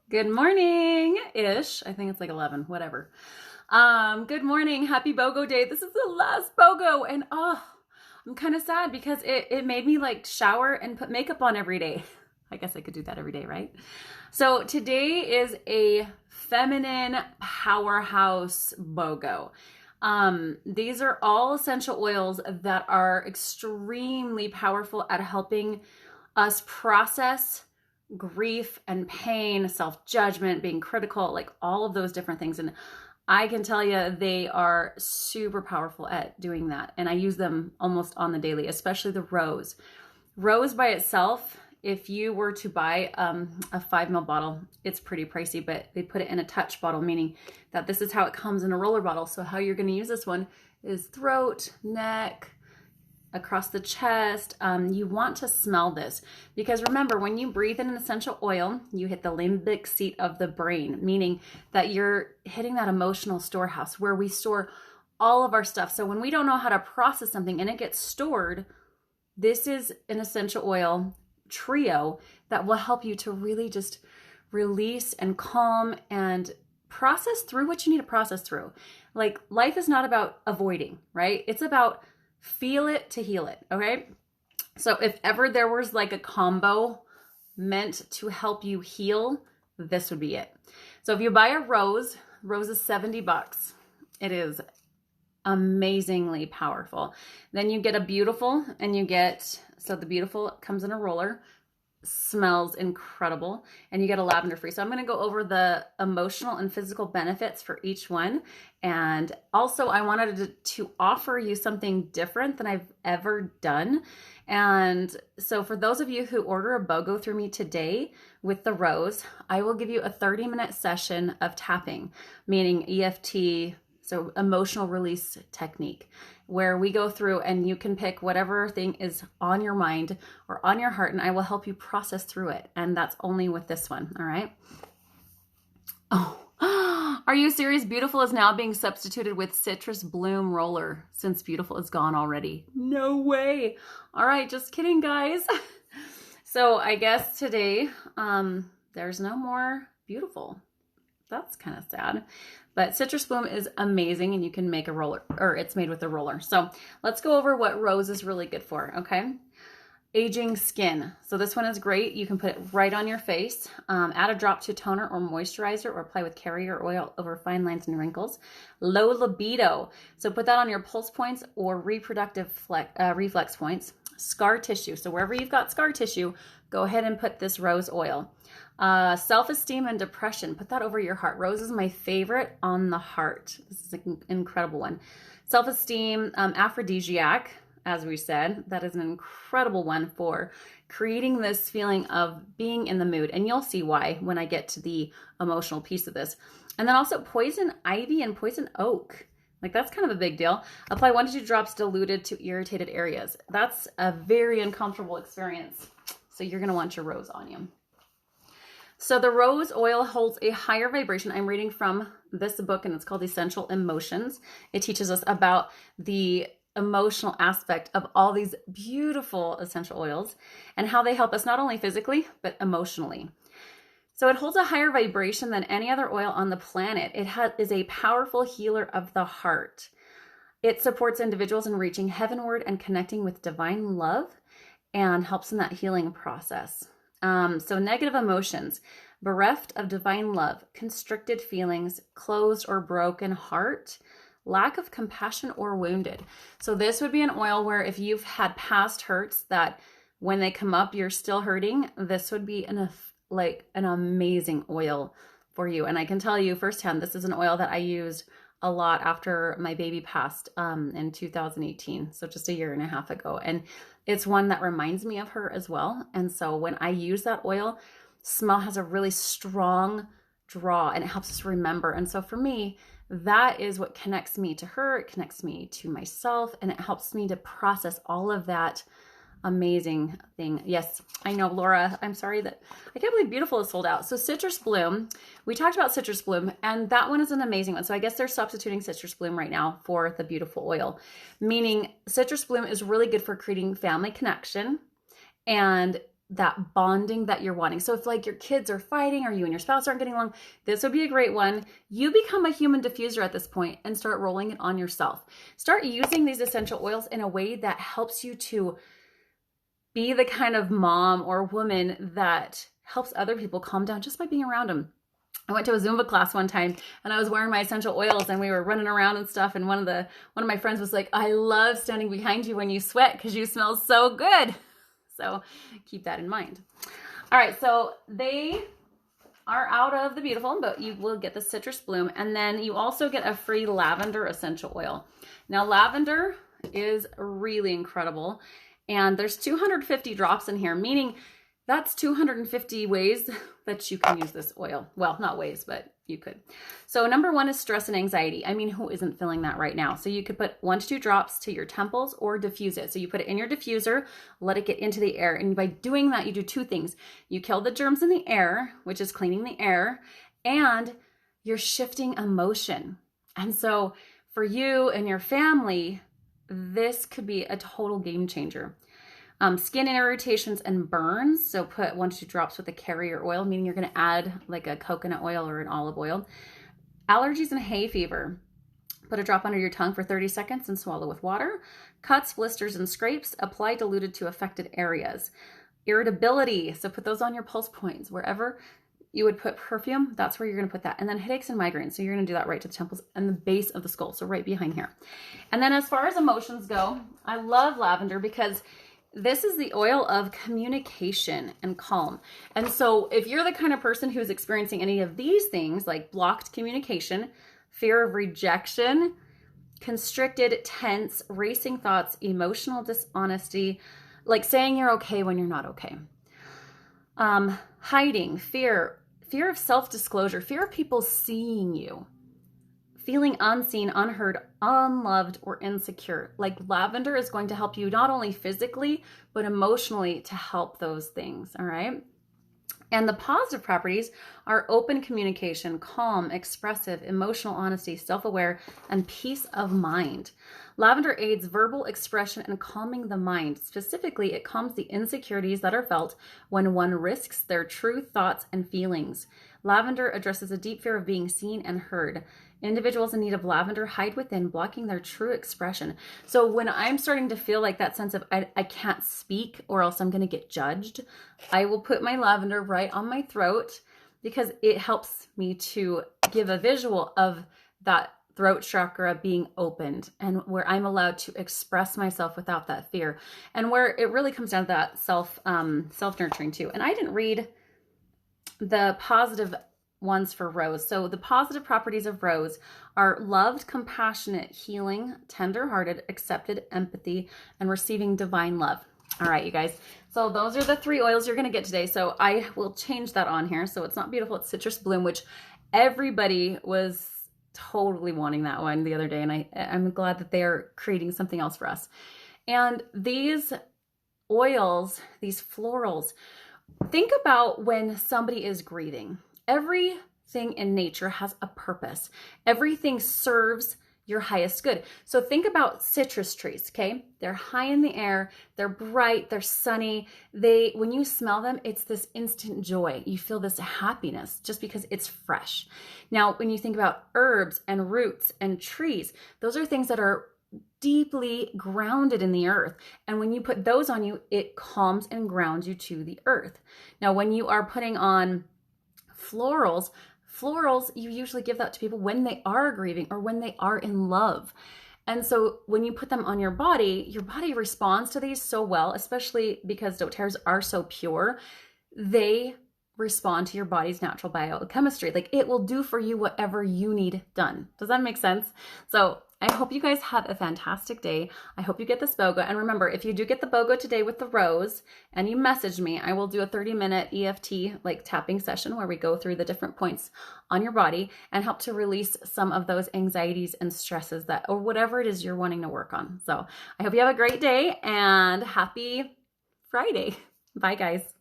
Good morning-ish. I think it's like 11, whatever. Good morning. Happy BOGO day. This is the last BOGO and I'm kind of sad because it made me like shower and put makeup on every day. I guess I could do that every day, right? So today is a feminine powerhouse BOGO. These are all essential oils that are extremely powerful at helping us process grief and pain, self-judgment, being critical, like all of those different things. And I can tell you they are super powerful at doing that. And I use them almost on the daily, especially the rose. Rose by itself, if you were to buy a 5 ml bottle, it's pretty pricey, but they put it in a touch bottle, meaning that this is how it comes in a roller bottle. So how you're going to use this one is throat, neck, across the chest. You want to smell this because remember, when you breathe in an essential oil, you hit the limbic seat of the brain, meaning that you're hitting that emotional storehouse where we store all of our stuff. So when we don't know how to process something and it gets stored, this is an essential oil trio that will help you to really just release and calm and process through what you need to process through. Like, life is not about avoiding, right? It's about feel it to heal it, okay? So if ever there was like a combo meant to help you heal, this would be it. So if you buy a rose is $70. It is amazingly powerful. Then you get a beautiful, and you get, so the beautiful comes in a roller, smells incredible, and you get a lavender free. So I'm going to go over the emotional and physical benefits for each one. And also I wanted to offer you something different than I've ever done. And so for those of you who order a BOGO through me today with the rose, I will give you a 30-minute session of tapping, meaning EFT, so emotional release technique, where we go through and you can pick whatever thing is on your mind or on your heart, and I will help you process through it. And that's only with this one, all right? Oh, are you serious? Beautiful is now being substituted with Citrus Bloom Roller since Beautiful is gone already. No way. All right, just kidding, guys. So I guess today there's no more Beautiful. That's kind of sad. But Citrus Bloom is amazing, and you can make a roller, or it's made with a roller. So let's go over what rose is really good for, okay? Aging skin. So this one is great. You can put it right on your face. Add a drop to toner or moisturizer, or apply with carrier oil over fine lines and wrinkles. Low libido. So put that on your pulse points or reproductive reflex points. Scar tissue. So wherever you've got scar tissue, go ahead and put this rose oil. Self-esteem and depression. Put that over your heart. Rose is my favorite on the heart. This is an incredible one. Self-esteem, aphrodisiac, as we said. That is an incredible one for creating this feeling of being in the mood. And you'll see why when I get to the emotional piece of this. And then also poison ivy and poison oak. Like, that's kind of a big deal. Apply 1 to 2 drops diluted to irritated areas. That's a very uncomfortable experience. So you're going to want your rose on you. So the rose oil holds a higher vibration. I'm reading from this book, and it's called Essential Emotions. It teaches us about the emotional aspect of all these beautiful essential oils and how they help us not only physically, but emotionally. So it holds a higher vibration than any other oil on the planet. It is a powerful healer of the heart. It supports individuals in reaching heavenward and connecting with divine love, and helps in that healing process. So negative emotions, bereft of divine love, constricted feelings, closed or broken heart, lack of compassion or wounded. So this would be an oil where if you've had past hurts that when they come up, you're still hurting, this would be an amazing oil for you. And I can tell you firsthand, this is an oil that I used a lot after my baby passed in 2018. So just a year and a half ago. And it's one that reminds me of her as well. And so when I use that oil, smell has a really strong draw, and it helps us remember. And so for me, that is what connects me to her. It connects me to myself, and it helps me to process all of that amazing thing. Yes, I know, Laura, I'm sorry that I can't believe Beautiful is sold out. So Citrus Bloom, we talked about Citrus Bloom, and that one is an amazing one. So I guess they're substituting Citrus Bloom right now for the Beautiful oil, meaning Citrus Bloom is really good for creating family connection, and that bonding that you're wanting. So if like your kids are fighting or you and your spouse aren't getting along, this would be a great one. You become a human diffuser at this point and start rolling it on yourself. Start using these essential oils in a way that helps you to be the kind of mom or woman that helps other people calm down just by being around them. I went to a Zumba class one time and I was wearing my essential oils and we were running around and stuff. And one of my friends was like, I love standing behind you when you sweat because you smell so good. So keep that in mind. All right, so they are out of the beautiful, but you will get the citrus bloom. And then you also get a free lavender essential oil. Now, lavender is really incredible. And there's 250 drops in here, meaning that's 250 ways that you can use this oil. Well, not ways, but you could. So number one is stress and anxiety. I mean, who isn't feeling that right now? So you could put 1 to 2 drops to your temples or diffuse it. So you put it in your diffuser, let it get into the air. And by doing that, you do 2 things. You kill the germs in the air, which is cleaning the air, and you're shifting emotion. And so for you and your family, this could be a total game changer. Skin irritations and burns. So put 1 to 2 drops with a carrier oil, meaning you're going to add like a coconut oil or an olive oil. Allergies and hay fever. Put a drop under your tongue for 30 seconds and swallow with water. Cuts, blisters, and scrapes. Apply diluted to affected areas. Irritability. So put those on your pulse points. Wherever you would put perfume, that's where you're going to put that. And then headaches and migraines. So you're going to do that right to the temples and the base of the skull. So right behind here. And then as far as emotions go, I love lavender because this is the oil of communication and calm. And so if you're the kind of person who's experiencing any of these things, like blocked communication, fear of rejection, constricted, tense, racing thoughts, emotional dishonesty, like saying you're okay when you're not okay, hiding, fear of self-disclosure, fear of people seeing you, feeling unseen, unheard, unloved, or insecure. Like lavender is going to help you not only physically, but emotionally to help those things, all right? And the positive properties are open communication, calm, expressive, emotional honesty, self-aware, and peace of mind. Lavender aids verbal expression and calming the mind. Specifically, it calms the insecurities that are felt when one risks their true thoughts and feelings. Lavender addresses a deep fear of being seen and heard. Individuals in need of lavender hide within, blocking their true expression. So when I'm starting to feel like that sense of I can't speak or else I'm going to get judged, I will put my lavender right on my throat because it helps me to give a visual of that throat chakra being opened and where I'm allowed to express myself without that fear, and where it really comes down to that self-nurturing too. And I didn't read the positive ones for rose. So the positive properties of rose are loved, compassionate, healing, tender-hearted, accepted, empathy, and receiving divine love. All right, you guys. So those are the 3 oils you're going to get today. So I will change that on here. So it's not beautiful. It's citrus bloom, which everybody was totally wanting that one the other day. And I'm glad that they are creating something else for us. And these oils, these florals, think about when somebody is grieving. Everything in nature has a purpose. Everything serves your highest good. So think about citrus trees, okay? They're high in the air, they're bright, they're sunny. When you smell them, it's this instant joy. You feel this happiness just because it's fresh. Now, when you think about herbs and roots and trees, those are things that are deeply grounded in the earth. And when you put those on you, it calms and grounds you to the earth. Now, when you are putting on florals, you usually give that to people when they are grieving or when they are in love. And so when you put them on your body responds to these so well, especially because doTERRAs are so pure. They respond to your body's natural biochemistry. Like it will do for you whatever you need done. Does that make sense? So I hope you guys have a fantastic day. I hope you get this BOGO. And remember, if you do get the BOGO today with the rose and you message me, I will do a 30-minute EFT like tapping session where we go through the different points on your body and help to release some of those anxieties and stresses that, or whatever it is you're wanting to work on. So I hope you have a great day and happy Friday. Bye, guys.